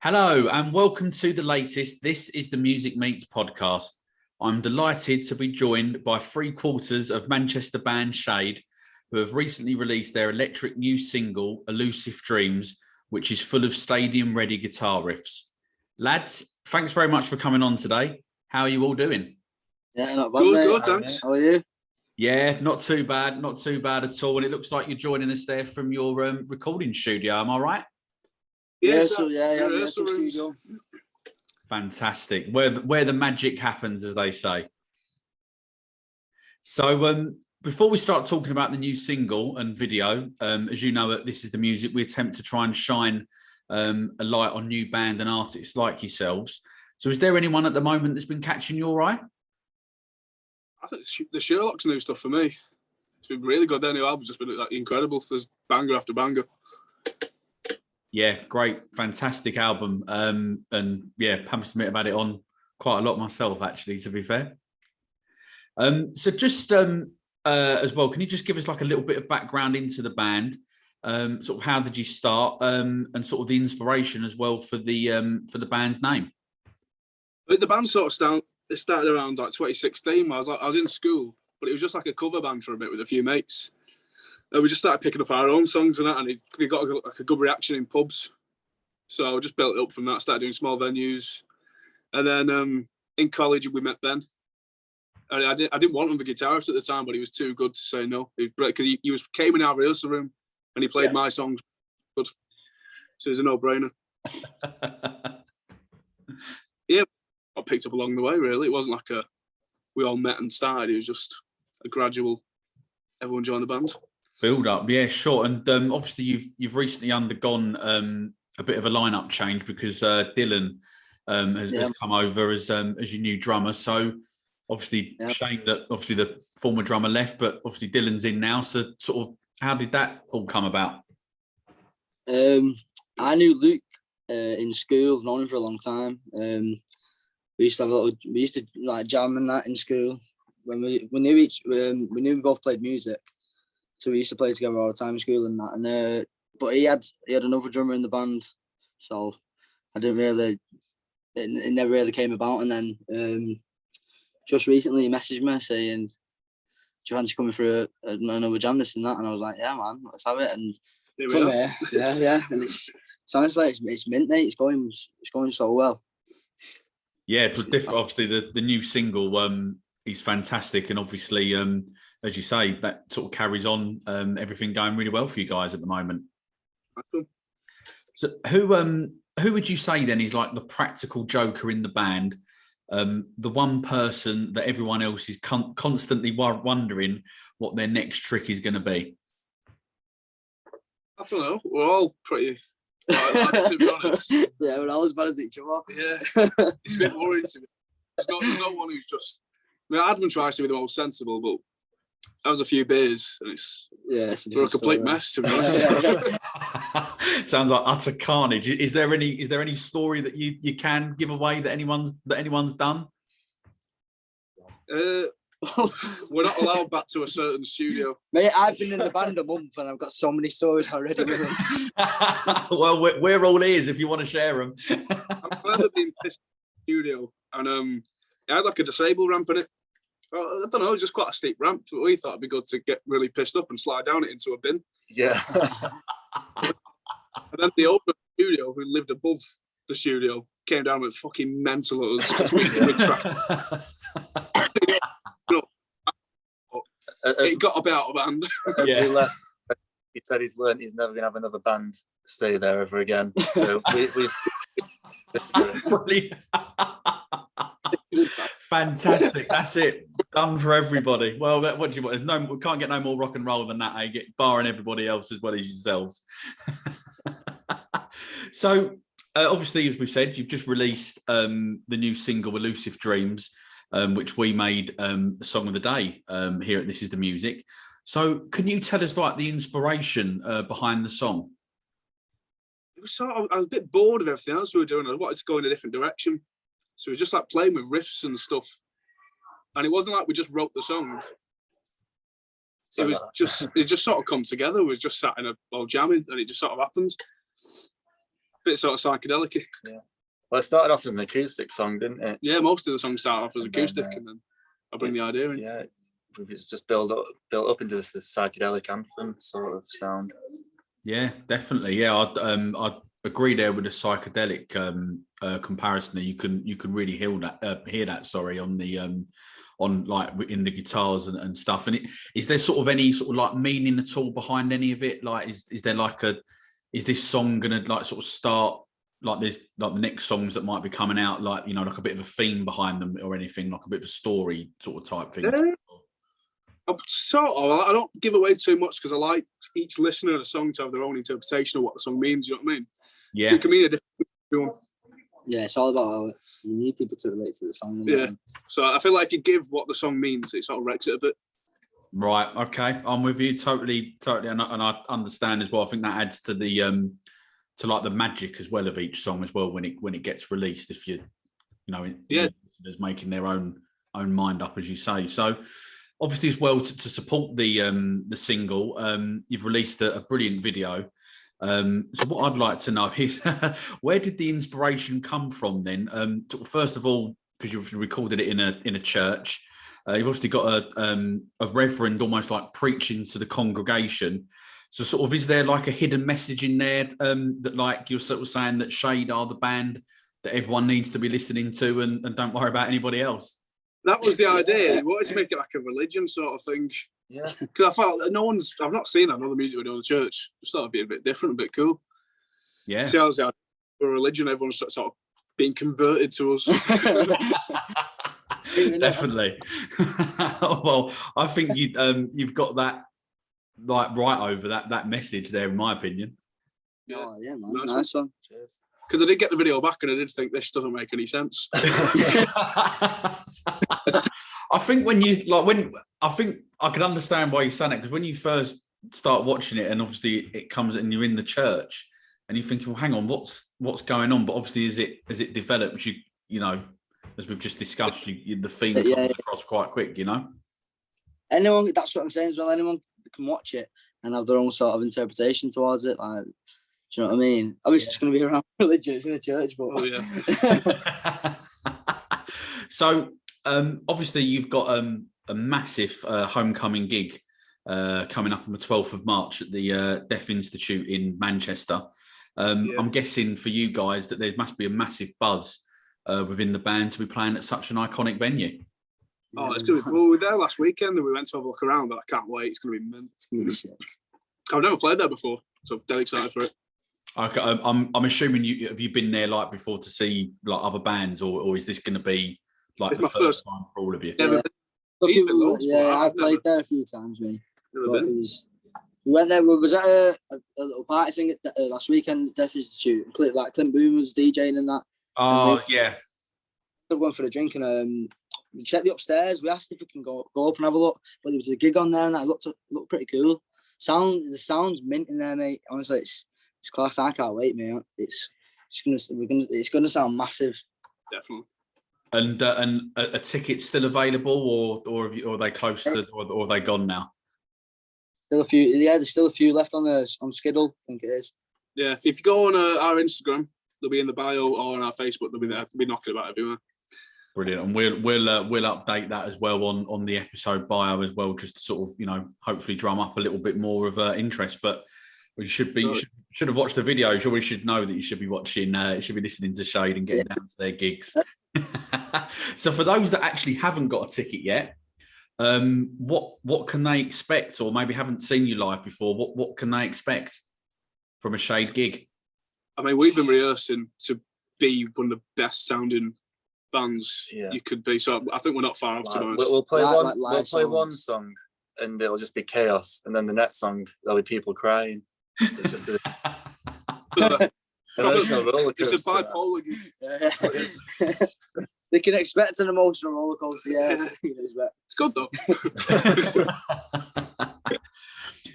Hello and welcome to the latest This is the Music Meets podcast. I'm delighted to be joined by three-quarters of Manchester band Shade, who have recently released their electric new single, Illusive Dreams, which is full of stadium-ready guitar riffs. Lads, thanks very much for coming on today. How are you all doing? Yeah, not bad, Good, thanks. How are you? Yeah, not too bad at all. And it looks like you're joining us there from your recording studio, am I right? Yeah, Yeah, studio. Fantastic. Where the magic happens, as they say. So before we start talking about the new single and video, as you know, This Is the Music, we attempt to try and shine a light on new band and artists like yourselves. So is there anyone at the moment that's been catching your eye? I think the Sherlock's new stuff for me. It's been really good. Their new album's just been incredible. There's banger after banger. Yeah, great, fantastic album. And yeah, I must admit, I've had it on quite a lot myself, actually, to be fair. So just as well, can you just give us like a little bit of background into the band? Sort of how did you start, and sort of the inspiration as well for the band's name? The band sort of started around like 2016. I was in school, but it was just like a cover band for a bit with a few mates. And we just started picking up our own songs and that, and they got like a good reaction in pubs. So I just built it up from that, started doing small venues. And then in college, we met Ben. And I didn't want him the guitarist at the time, but he was too good to say no. Because he came in our rehearsal room and he played my songs. Good. So it was a no-brainer. Yeah, I picked up along the way, really. It wasn't like we all met and started. It was just a gradual, everyone joined the band. Build up, yeah, sure. And obviously you've recently undergone a bit of a lineup change because Dylan has come over as your new drummer. So obviously, shame that obviously the former drummer left, but obviously Dylan's in now. So sort of, how did that all come about? I knew Luke in school, known him for a long time. We used to like jam and that in school. When we knew we both played music. So we used to play together all the time in school and that. And but he had another drummer in the band, so I didn't really. It never really came about. And then just recently he messaged me saying, "Do you fancy coming for another jam, this and that?" And I was like, "Yeah, man, let's have it." And come here, yeah. And it's honestly, it's mint, mate. It's going so well. Yeah, it was different. Obviously, the new single is fantastic, and obviously, as you say, that sort of carries on everything going really well for you guys at the moment. So who would you say then is like the practical joker in the band? The one person that everyone else is constantly wondering what their next trick is going to be? I don't know. We're all pretty like to be honest. Yeah, we're all as bad as each other. Yeah, it's a bit worrying to me. There's no one who's just... I mean, Admin tries to be the most sensible, but that was a few beers, and we're a complete mess, to be honest. Sounds like utter carnage. Is there any story that you can give away that anyone's done? We're not allowed back to a certain studio. Mate, I've been in the band a month and I've got so many stories already with them. Well, we're all ears if you want to share them. I've never been pissed in the studio, and it had like a disabled ramp in it. I don't know, just quite a steep ramp. But we thought it'd be good to get really pissed up and slide down it into a bin. Yeah. And then the owner of the studio, who lived above the studio, came down with fucking mental at us. It got a bit out of hand. As we left, he said he's learned he's never going to have another band stay there ever again. So we Fantastic. That's it. Done for everybody. Well, what do you want? We can't get no more rock and roll than that, eh? Barring everybody else as well as yourselves. So, obviously, as we've said, you've just released the new single, Illusive Dreams, which we made the song of the day here at This Is the Music. So, can you tell us like the inspiration behind the song? It was I was a bit bored of everything else we were doing. I wanted to go in a different direction. So it was just like playing with riffs and stuff. And it wasn't like we just wrote the song. It just sort of come together. We was just sat in a jamming, and it just sort of happened. bit sort of psychedelic. Yeah. Well, it started off as an acoustic song, didn't it? Yeah, most of the songs start off as And acoustic, then, and then I bring the idea in. Yeah, it's just built up into this psychedelic anthem sort of sound. Yeah, definitely. Yeah, I'd agree there with the psychedelic comparison. You can really hear that. Sorry, on the on like in the guitars and stuff. And is there sort of any sort of like meaning at all behind any of it? Like, is there like is this song gonna like sort of start like there's like the next songs that might be coming out, like, you know, like a bit of a theme behind them or anything, like a bit of a story sort of type thing? Sort of. I don't give away too much because I like each listener of the song to have their own interpretation of what the song means. You know what I mean? Yeah. It can mean a different. Yeah, it's all about how you need people to relate to the song. Yeah. So I feel like if you give what the song means, it sort of wrecks it a bit. Right. Okay. I'm with you totally, and I understand as well. I think that adds to the to like the magic as well of each song as well when it gets released. If you know, listeners making their own mind up, as you say. So obviously as well to support the single, you've released a brilliant video. So what I'd like to know is where did the inspiration come from then? First of all, because you've recorded it in a church, you've obviously got a reverend almost like preaching to the congregation. So sort of, is there like a hidden message in there that like you're sort of saying that Shade are the band that everyone needs to be listening to and don't worry about anybody else? That was the idea. We wanted to make it like a religion sort of thing. Yeah. Because I felt that I've not seen another music video in the church. Just thought it'd be a bit different, a bit cool. Yeah. See, obviously, for religion, everyone's sort of being converted to us. Definitely. Well, I think you've got that like right over that message there, in my opinion. Yeah, oh, yeah, man. Nice one. Cheers. Because I did get the video back and I did think this doesn't make any sense. I think I think I could understand why you're saying it, because when you first start watching it and obviously it comes and you're in the church and you're thinking, well, hang on, what's going on? But obviously as it develops, you know, as we've just discussed, the theme comes across quite quick, you know. Anyone, that's what I'm saying as well. Anyone can watch it and have their own sort of interpretation towards it. Like, do you know what I mean? Obviously, it's going to be around religion. It's in a church, but So, obviously, you've got a massive homecoming gig coming up on the 12th of March at the Deaf Institute in Manchester. I'm guessing for you guys that there must be a massive buzz within the band to be playing at such an iconic venue. Oh, it's going to be. Well, we were there last weekend and we went to have a look around, but I can't wait. It's going to be mint. it's going to be sick. I've never played there before, so I'm dead excited for it. Okay, I'm assuming have you been there like before to see like other bands, or is this going to be like It's the my first time for all of you? Yeah, I've played there a few times, mate. We went there. We was at a little party thing last weekend at Deaf Institute. Clint Boone was DJing and that. Oh, yeah. We went for a drink and we checked the upstairs. We asked if we can go up and have a look, but there was a gig on there and that looked pretty cool. The sound's mint in there, mate. Honestly, it's class. I can't wait, mate. It's gonna sound massive. Definitely. And a ticket still available, or are they close to, or are they gone now? Still a few. Yeah, there's still a few left on Skiddle. I think it is. Yeah, if you go on our Instagram, they'll be in the bio, or on our Facebook, they'll be there. They'll be knocking about everywhere. Brilliant, and we'll update that as well on the episode bio as well, just to sort of, you know, hopefully drum up a little bit more of interest. But you should have watched the video. You surely should know that you should be watching. You should be listening to Shade and getting down to their gigs. So for those that actually haven't got a ticket yet, what can they expect, or maybe haven't seen you live before? What can they expect from a Shade gig? I mean, we've been rehearsing to be one of the best sounding bands you could be. So I think we're not far off, to be honest. We'll play one song and it'll just be chaos, and then the next song there'll be people crying. It's just a emotional roller coaster. It's a bipolar gig. They can expect an emotional roller coaster. Yeah, it's good though.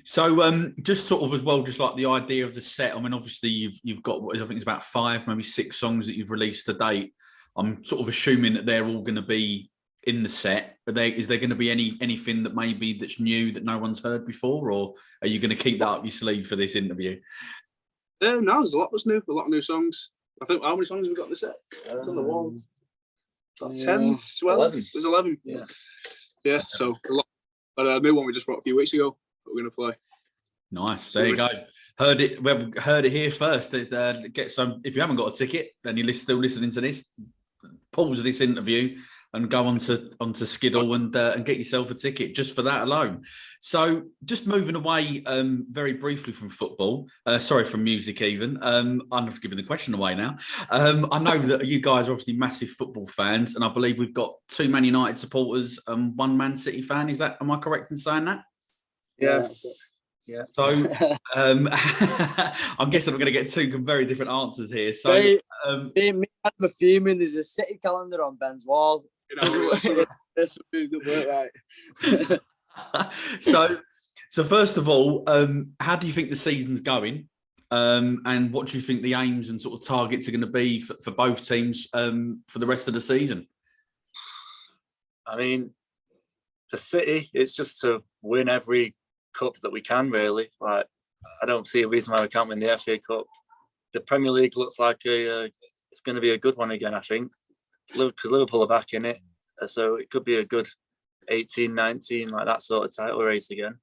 So, just sort of as well, just like the idea of the set. I mean, obviously you've got, I think it's about 5, maybe 6 songs that you've released to date. I'm sort of assuming that they're all going to be in the set. But is there going to be anything that maybe that's new that no one's heard before, or are you going to keep that up your sleeve for this interview? No, there's a lot that's new. A lot of new songs. I think how many songs have we got this set? It's on the wall. About 10, 12. 11. There's 11. Yeah. Yeah. So a lot. And a new one we just wrote a few weeks ago that we're going to play. Nice. There you go. Heard it. We've heard it here first. Get some. If you haven't got a ticket, then you're still listening to this. Pause this interview and go onto Skiddle and get yourself a ticket just for that alone. So, just moving away very briefly from football. Sorry, from music even. I'm giving the question away now. I know that you guys are obviously massive football fans, and I believe we've got 2 Man United supporters and 1 Man City fan. Am I correct in saying that? Yes. Yeah. So I'm guessing I'm going to get 2 very different answers here. So me and I'm fuming. There's a City calendar on Ben's wall. This would be good work, right? so first of all, how do you think the season's going? And what do you think the aims and sort of targets are going to be for both teams for the rest of the season? I mean, for City, it's just to win every cup that we can, really. Like, I don't see a reason why we can't win the FA Cup. The Premier League looks like it's going to be a good one again, I think, because Liverpool are back in it, so it could be a good 18, 19, like that sort of title race again.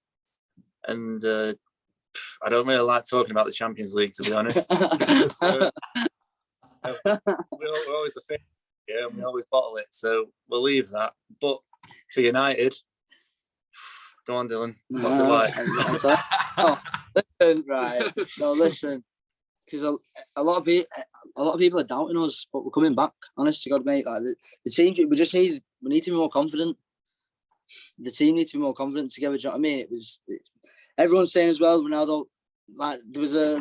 And I don't really like talking about the Champions League, to be honest. Because, we're always the fifth, yeah, and we always bottle it, so we'll leave that. But for United, go on, Dylan. What's it like? Listen, right. So listen, because a lot of people are doubting us, but we're coming back. Honest to God, mate. Like the team, we need to be more confident. The team needs to be more confident together. Do you know what I mean? Everyone's saying as well, Ronaldo. Like there was a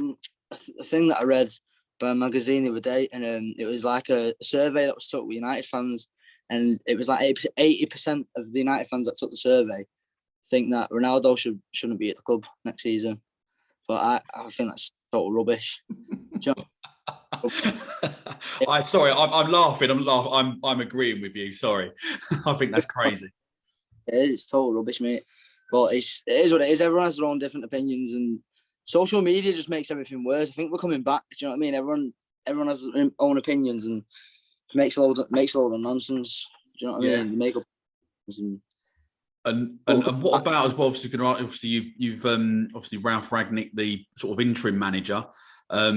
thing that I read by a magazine the other day, and it was like a survey that was took with United fans, and it was like 80% of the United fans that took the survey think that Ronaldo shouldn't be at the club next season, but I think that's total rubbish. Sorry, I'm laughing. I'm agreeing with you. Sorry, I think that's crazy. It's total rubbish, mate. But it is what it is. Everyone has their own different opinions, and social media just makes everything worse. I think we're coming back. Do you know what I mean? Everyone has their own opinions and makes a load of nonsense. Do you know what I mean? They make up. And what about as well? Obviously, you've obviously Ralph Ragnick, the sort of interim manager. I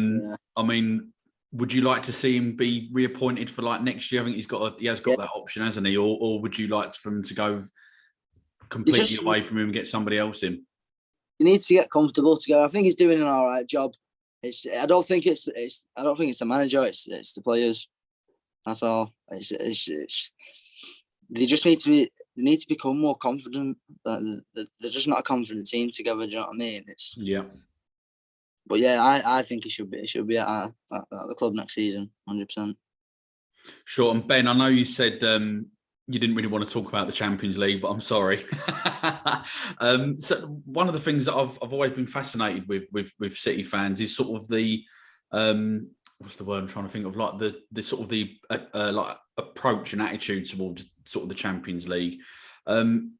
mean, would you like to see him be reappointed for like next year? I think he has got that option, hasn't he? Or would you like for him to go completely away from him and get somebody else in? He needs to get comfortable together. I think he's doing an all right job. I don't think it's the manager. It's the players. That's all. They just need to become more confident. They're just not a confident team together. Do you know what I mean? But yeah, I think it should be at the club next season, 100%. Sure. And Ben, I know you said you didn't really want to talk about the Champions League, but I'm sorry. So one of the things that I've always been fascinated with City fans is sort of the what's the word I'm trying to think of, like the sort of the like approach and attitude towards sort of the Champions League.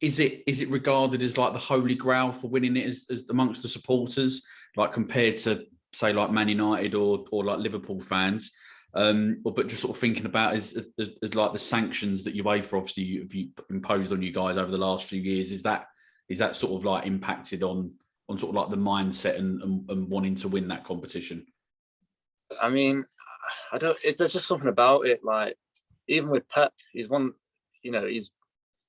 Is it regarded as like the holy grail for winning it as amongst the supporters, like compared to say like Man United or like Liverpool fans? But just sort of thinking about as like the sanctions that UEFA obviously you imposed on you guys over the last few years, is that sort of like impacted on sort of like the mindset and wanting to win that competition? I mean, there's just something about it. Like even with Pep, he's he's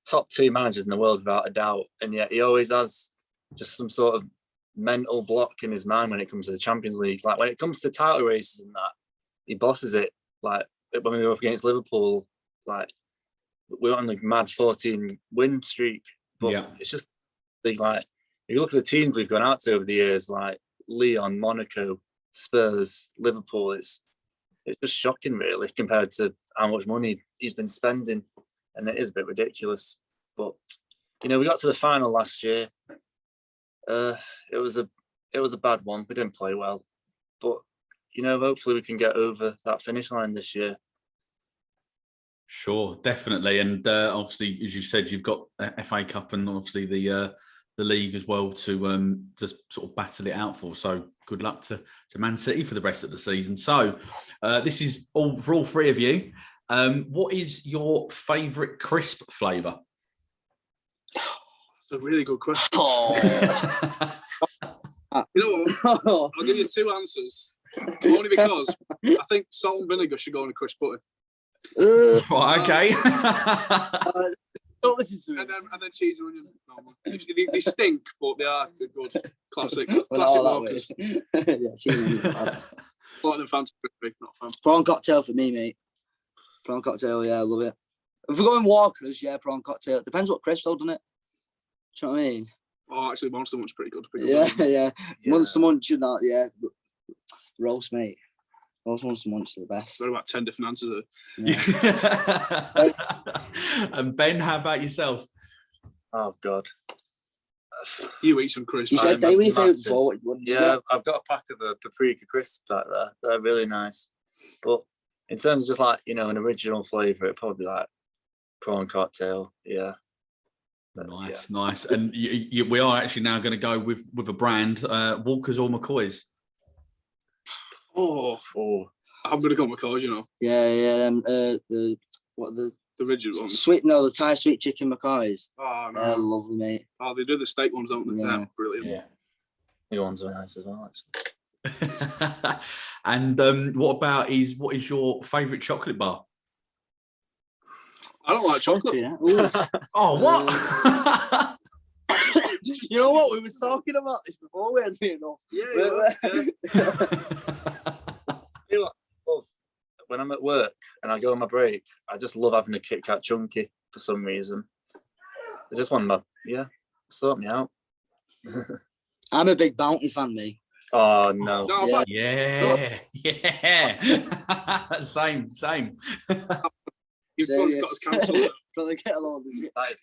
top 2 managers in the world without a doubt, and yet he always has just some sort of mental block in his mind when it comes to the Champions League. Like when it comes to title races and that, he bosses it. Like when we were up against Liverpool, like we were on a mad 14 win streak. But it's just like if you look at the teams we've gone out to over the years, like Lyon, Monaco, Spurs, Liverpool, it's just shocking really compared to how much money he's been spending, and it is a bit ridiculous. But we got to the final last year. It was a bad one. We didn't play well, but hopefully we can get over that finish line this year. Sure, definitely. And obviously, as you said, you've got FA Cup and obviously the league as well to sort of battle it out for. So good luck to Man City for the rest of the season. So this is all for all three of you. What is your favourite crisp flavour? That's a really good question. Oh. You know what? I'll give you two answers. Only because I think salt and vinegar should go on a crisp pudding. Right, okay. Don't listen to me. And then cheese and onion. They stink, but they're good. Classic. Well, Classic all that Walkers. way. Yeah, cheese and onion, bad. A lot of them fancy crispy, not a fan. Prawn cocktail for me, mate. Prawn cocktail, yeah, I love it. If we're going Walkers, yeah, prawn cocktail. Depends what crisp though, doesn't it? Do you know what I mean? Oh, actually, Monster Munch pretty good. Yeah. Monster Munch, not, yeah. Roast, mate. Roast Monster Munch are the best. Got about 10 different answers there. Yeah. And Ben, how about yourself? Oh God. You eat some crisps. You said they were your favourite massive. before. What did you Yeah, get? I've got a pack of paprika crisps back there. They're really nice. But in terms of just like, you know, an original flavour, it'd probably be like prawn cocktail. Yeah. But, Nice. And we are actually now going to go with a brand, Walkers or McCoy's. Oh, I'm going to go McCoy's, you know. Yeah. The original ones. the Thai sweet chicken McCoy's. Oh, They're no. lovely, mate. Oh, they do the steak ones, don't they? Yeah. Yeah, brilliant. Yeah. New ones are nice as well, actually. And what is your favourite chocolate bar? I don't like chocolate. Yeah. Ooh. Oh, what? You know what? We were talking about this before we had enough. When I'm at work and I go on my break, I just love having a Kit Kat Chunky for some reason. I just want to, sort me out. I'm a big Bounty fan, me. Oh no! No, Yeah. Yeah. Same. You've got to cancel it. Trying to get along with it. That's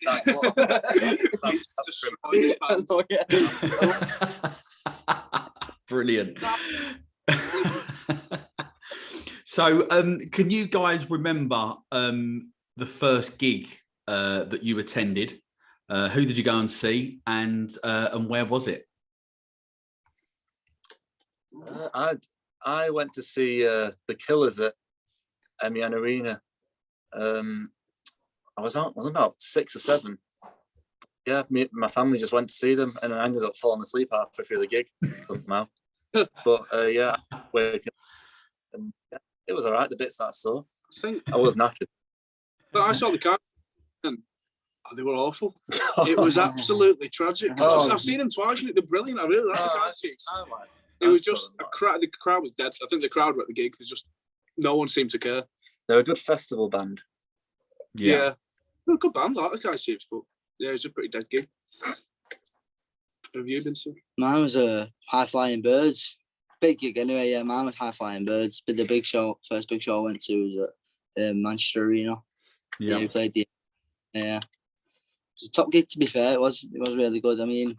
Brilliant. So, can you guys remember the first gig that you attended? Who did you go and see, and where was it? I went to see the Killers at MEN Arena. I was about 6 or 7. Yeah, my family just went to see them, and I ended up falling asleep halfway through the gig somehow. But waking up, and it was all right. The bits that I saw, I was knackered. But I saw the car, and they were awful. It was absolutely tragic. I've seen them twice, and they're brilliant. I really like the car chicks. It was just a crowd. The crowd was dead. I think the crowd were at the gig. There's just no one seemed to care. They're a good festival band. Yeah. They're a good band, I like the Guys Chiefs, but yeah, it was a pretty dead gig. Have you been to? Mine was High Flying Birds. Big gig anyway, yeah. Mine was High Flying Birds. But the first big show I went to was at Manchester Arena. Yeah. We played the it was a top gig, to be fair. It was really good. I mean,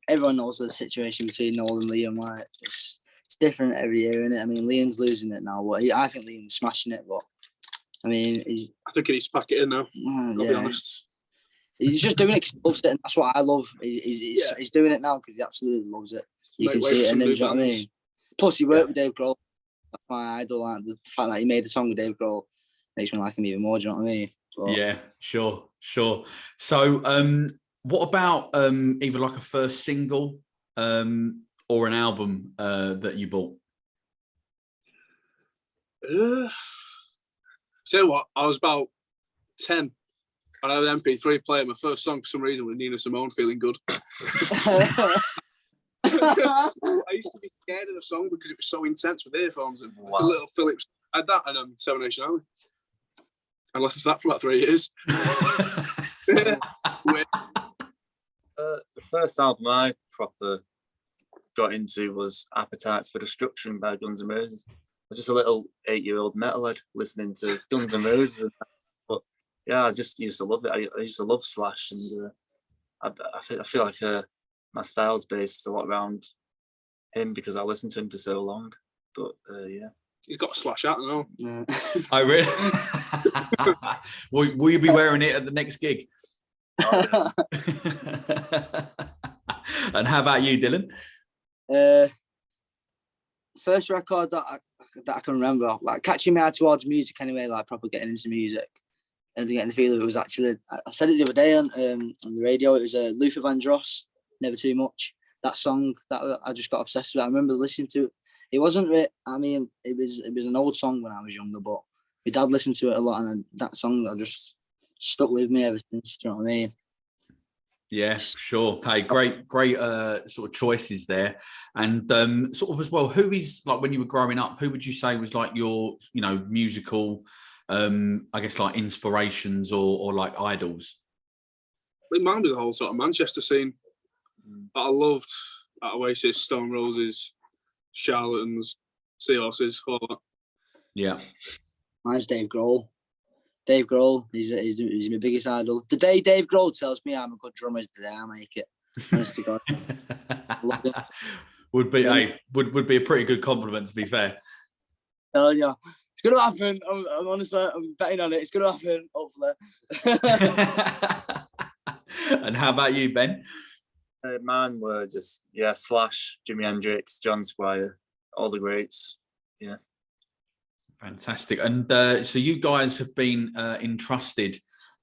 everyone knows the situation between Noel and Liam. Like, it's different every year, isn't it? I mean, Liam's losing it now. But I think Liam's smashing it. But I mean, I think he needs to pack it in now. I'll be honest. He's just doing it because he loves it, and that's what I love. He's doing it now because he absolutely loves it. You can see it in him. Do you know what I mean? Plus, he worked with Dave Grohl. That's my idol. Like, the fact that he made the song with Dave Grohl makes me like him even more. Do you know what I mean? But, yeah, sure. So, what about either like a first single or an album that you bought? Tell you what, I was about 10 and I had an MP3 player. My first song for some reason was Nina Simone, Feeling Good. I used to be scared of the song because it was so intense with earphones and the little Philips. I had that and 7 Nation Army. I listened to that for like 3 years. The first album I proper got into was Appetite for Destruction by Guns N' Roses. I was just a little 8-year-old metalhead listening to Guns N' Roses. But yeah, I just used to love it. I used to love Slash, and I feel like my style's based a lot around him because I listened to him for so long. But yeah. He's got a Slash out, I know. Yeah. I really. Will you be wearing it at the next gig? Oh, yeah. And how about you, Dylan? Uh, First record that I can remember, like catching me eye towards music anyway, like proper getting into music and getting the feel of it was actually, I said it the other day on the radio, it was Luther Vandross, Never Too Much. That song that I just got obsessed with. I remember listening to it. It wasn't, I mean, it was an old song when I was younger, but my dad listened to it a lot, and that song I just stuck with me ever since. Do you know what I mean? Yeah, sure. Hey, great sort of choices there. And sort of as well, who is, like, when you were growing up, who would you say was like your, you know, musical, I guess, like inspirations or like idols? I think mine was the whole sort of Manchester scene. But I loved Oasis, Stone Roses, Charlatans, Seahorses, all that. Yeah. Mine's Dave Grohl. Dave Grohl, he's my biggest idol. The day Dave Grohl tells me I'm a good drummer is the day I make it. Honest to God. would be a pretty good compliment, to be fair. Telling you, it's gonna happen. I'm honestly, I'm betting on it. It's gonna happen, hopefully. And how about you, Ben? Mine were just Slash, Jimi Hendrix, John Squire, all the greats. Yeah. Fantastic. And so you guys have been entrusted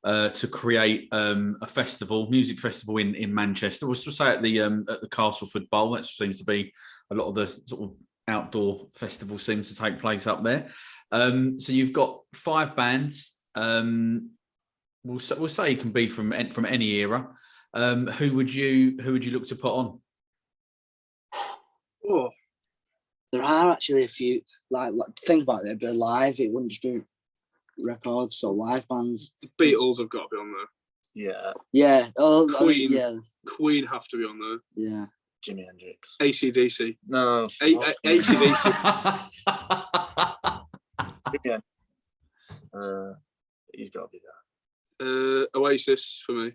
to create a music festival in Manchester. We'll say at the Castleford Bowl. That seems to be a lot of the sort of outdoor festivals seem to take place up there. So you've got 5 bands. We'll say you can be from any era. Who would you look to put on? Oh, there are actually a few. Like think about it, but live, it wouldn't just be records or live bands. the Beatles have got to be on there. Yeah. Yeah. Oh, Queen. I mean, Queen have to be on there. yeah. Jimi Hendrix. AC/DC. No. AC/DC. Yeah. He's got to be there. Oasis for me.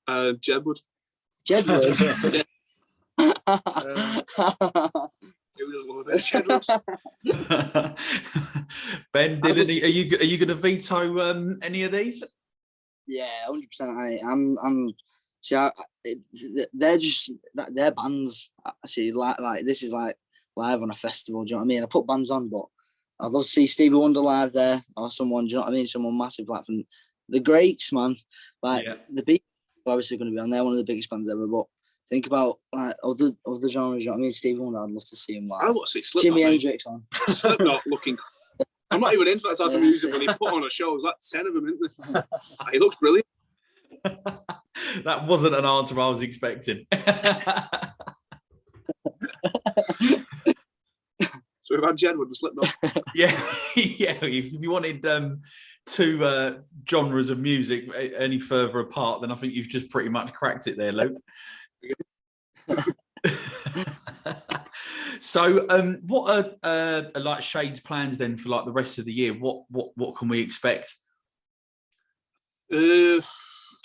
Jedward. Jedward. Who doesn't love a bit of Jedward? Ben, are you going to veto any of these? Yeah, 100%. They're just they're bands. I see, like this is like live on a festival. Do you know what I mean? I put bands on, but I'd love to see Stevie Wonder live there or someone. Do you know what I mean? Someone massive, like from the greats, man. Like the Beatles are obviously going to be on there, one of the biggest bands ever. But think about like other genres. You know what I mean? Stevie Wonder, I'd love to see him live. I want to see Slipknot. Jimi Hendrix on. Slipknot looking. I'm not even into that type of music, but he put on a show. It was like 10 of them, isn't there? He looks brilliant. That wasn't an answer I was expecting. So we've had Jedward and Slipknot. Yeah. If you wanted 2 genres of music any further apart, then I think you've just pretty much cracked it there, Luke. So what are like Shade's plans then for like the rest of the year? What can we expect?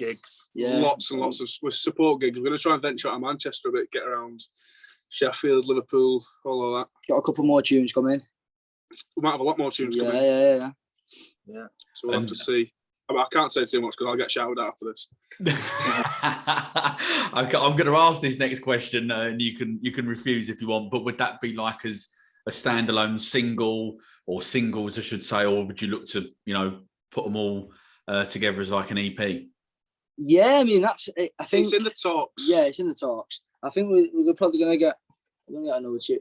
gigs. Yeah. Lots and lots of support gigs. We're going to try and venture out of Manchester a bit, get around Sheffield, Liverpool, all of that. Got a couple more tunes coming. We might have a lot more tunes coming. Yeah. So we'll have to see. I can't say too much because I'll get shouted at after this. I'm going to ask this next question, and you can refuse if you want. But would that be like as a standalone single or singles, I should say, or would you look to put them all together as like an EP? Yeah, I mean that's. I think it's in the talks. Yeah, it's in the talks. I think we're probably going to get. We're going to get another tune.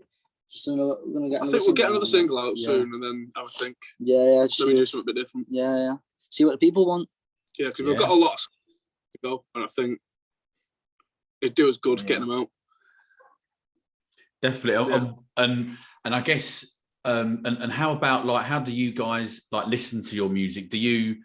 We're going to get. I think we'll get another single out soon, and then I would think. Yeah. Maybe do something a bit different. Yeah. See what the people want. Yeah, because we've got a lot to go, and I think it'd do us good getting them out. Definitely, and I guess, and how about like, how do you guys like listen to your music? Do you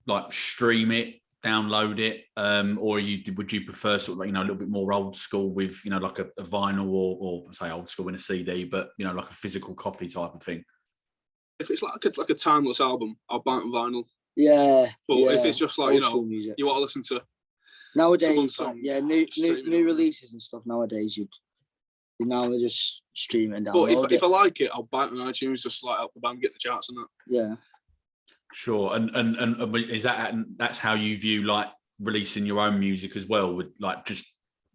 like stream it, download it, or would you prefer sort of like, a little bit more old school with like a vinyl or say old school in a CD, but like a physical copy type of thing? If it's like a timeless album, I'll buy it on vinyl. Yeah, but if it's just like music, you want to listen to nowadays, new releases and stuff. Nowadays, now they just stream it and download. But if I like it, I'll buy it on iTunes just to like help the band get the charts and that. Yeah, sure. And is that's how you view like releasing your own music as well, with like just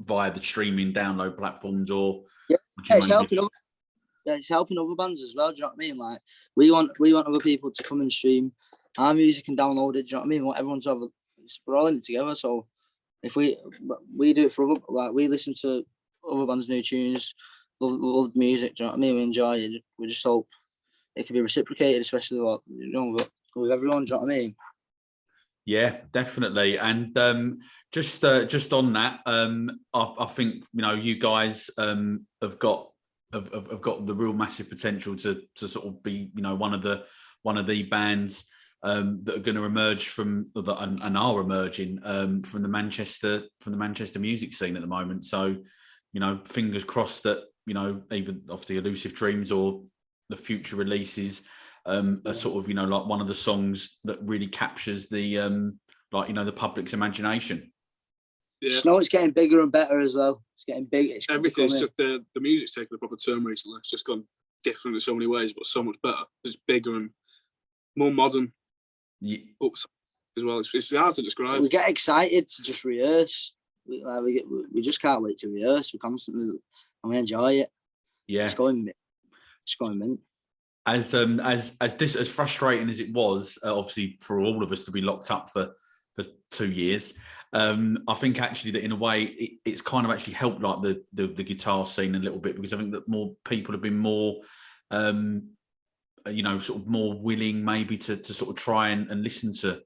via the streaming download platforms, or? Yeah, Yeah, it's helping other bands as well. Do you know what I mean? Like we want other people to come and stream our music and download it. Do you know what I mean? We want everyone to have we're all in it together. So if we do it for other, like we listen to other bands' new tunes, love the music. Do you know what I mean? We enjoy it. We just hope it can be reciprocated, especially with everyone. Do you know what I mean? Yeah, definitely. And just on that, I think you guys have got the real massive potential to sort of be one of the bands that are going to emerge from and are emerging from the Manchester music scene at the moment. So fingers crossed that even off the Illusive Dreams or the future releases are sort of like one of the songs that really captures the the public's imagination. Yeah. Just know it's getting bigger and better as well. It's getting big. Everything's just the music's taken a proper turn recently. It's just gone different in so many ways, but so much better. It's bigger and more modern. Yeah. As well. It's hard to describe. We get excited to just rehearse. We just can't wait to rehearse. We constantly and we enjoy it. Yeah, it's going mint. As frustrating as it was, obviously for all of us to be locked up for 2 years. I think actually that in a way it's kind of actually helped like the guitar scene a little bit, because I think that more people have been more sort of more willing maybe to sort of try and listen to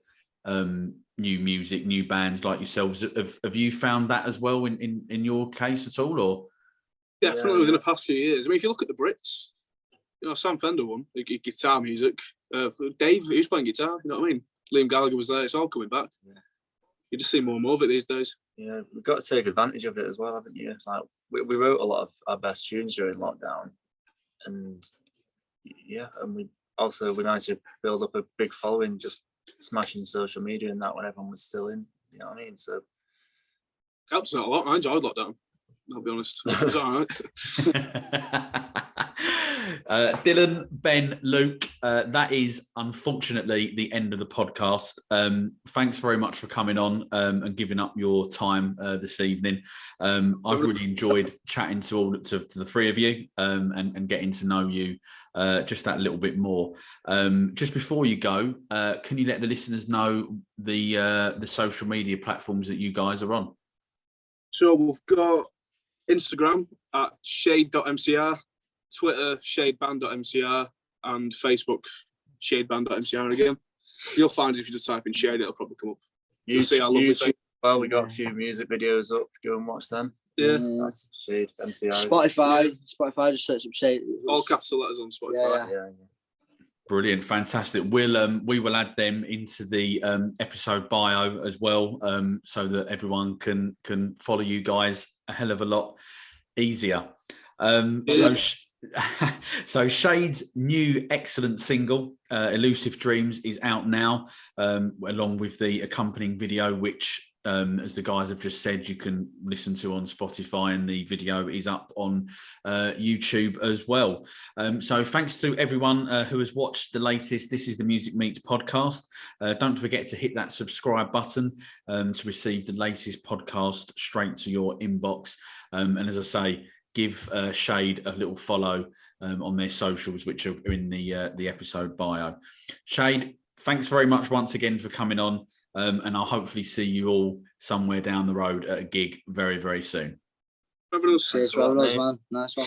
new music, new bands like yourselves. Have you found that as well in your case at all, or? Definitely within the past few years. I mean, if you look at the Brits, Sam Fender won guitar music. Dave, who's playing guitar, you know what I mean? Liam Gallagher was there. It's all coming back. Yeah. You just see more and more of it these days. Yeah, we've got to take advantage of it as well, haven't you? It's like we wrote a lot of our best tunes during lockdown, and we managed to build up a big following just smashing social media and that when everyone was still in. You know what I mean? So helps out a lot. I enjoyed lockdown, I'll be honest. It was all right. Dylan, Ben, Luke, that is unfortunately the end of the podcast. Thanks very much for coming on and giving up your time this evening. I've really enjoyed chatting to the three of you and getting to know you just that little bit more. Just before you go, can you let the listeners know the social media platforms that you guys are on? So we've got Instagram at shade.mcr, Twitter shadeband.mcr, and Facebook shadeband.mcr again. You'll find if you just type in Shade, it'll probably come up. You'll see our lovely thing. Well, we got a few music videos up. Go and watch them. Yeah. That's Shade MCR. Spotify just search up Shade. All capital letters on Spotify. Yeah. Brilliant, fantastic. We will add them into the episode bio as well, so that everyone can follow you guys a hell of a lot easier. So Shade's new excellent single, Illusive Dreams, is out now, along with the accompanying video, which, as the guys have just said, you can listen to on Spotify, and the video is up on YouTube as well. So thanks to everyone who has watched the latest This Is The Music Meets podcast. Don't forget to hit that subscribe button to receive the latest podcast straight to your inbox. And as I say, give Shade a little follow on their socials, which are in the episode bio. Shade, thanks very much once again for coming on, and I'll hopefully see you all somewhere down the road at a gig very, very soon. Cheers, man. Nice one.